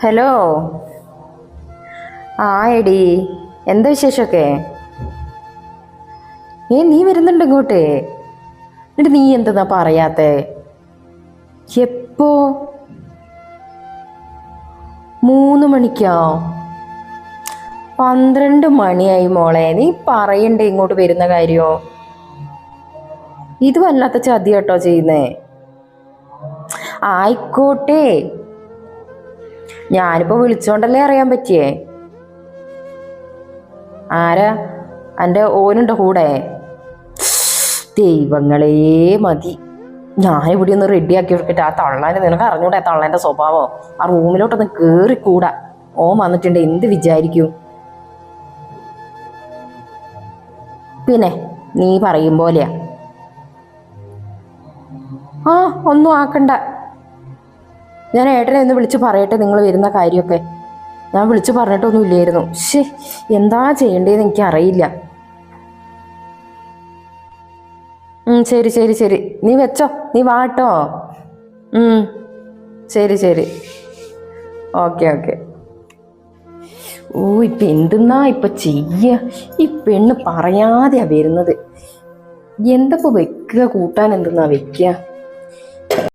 Hello. ആ എടി, എന്താ വിശേഷമൊക്കെ? നീ വരുന്നുണ്ട് ഇങ്ങോട്ട്? എന്നിട്ട് നീ എന്താ പറയാത്തെ? എപ്പോ? 3 മണിക്കോ? 12 മണിയായി മോളെ. നീ പറയണ്ടേ ഇങ്ങോട്ട് വരുന്ന കാര്യോ? ഇത് വല്ലാത്ത ചതി കേട്ടോ ചെയ്യുന്നേ. ആയിക്കോട്ടെ, ഞാനിപ്പോ വിളിച്ചോണ്ടല്ലേ അറിയാൻ പറ്റിയേ. ആരാ? എൻ്റെ ഓനുണ്ടോ കൂടെ? ദൈവങ്ങളേ മതി. ഞാനിവിടെ ഒന്ന് റെഡിയാക്കി എടുക്കട്ടെ. ആ തള്ളാൻ്റെ നിനക്ക് അറിഞ്ഞൂടെ തള്ളേൻ്റെ സ്വഭാവം? ആ റൂമിലോട്ടൊന്ന് കേറിക്കൂടാ. ഓൻ വന്നിട്ടുണ്ട് എന്ത് വിചാരിക്കും? പിന്നെ നീ പറയും പോലെയാ. ഒന്നും ആക്കണ്ട. ഞാൻ ഏട്ടനെ ഒന്ന് വിളിച്ച് പറയട്ടെ നിങ്ങൾ വരുന്ന കാര്യമൊക്കെ. ഞാൻ വിളിച്ച് പറഞ്ഞിട്ടൊന്നും ഇല്ലായിരുന്നു. എന്താ ചെയ്യേണ്ടതെന്ന് എനിക്കറിയില്ല. ശരി ശരി ശരി, നീ വെച്ചോ, നീ വാട്ടോ. ശരി ശരി, ഓക്കെ ഓക്കെ. ഇപ്പം എന്തെന്നാ ഇപ്പം ചെയ്യ? ഈ പെണ്ണ് പറയാതെയാ വരുന്നത്. എന്തപ്പോൾ വെക്കുക? കൂട്ടാൻ എന്തെന്നാ വെക്കുക?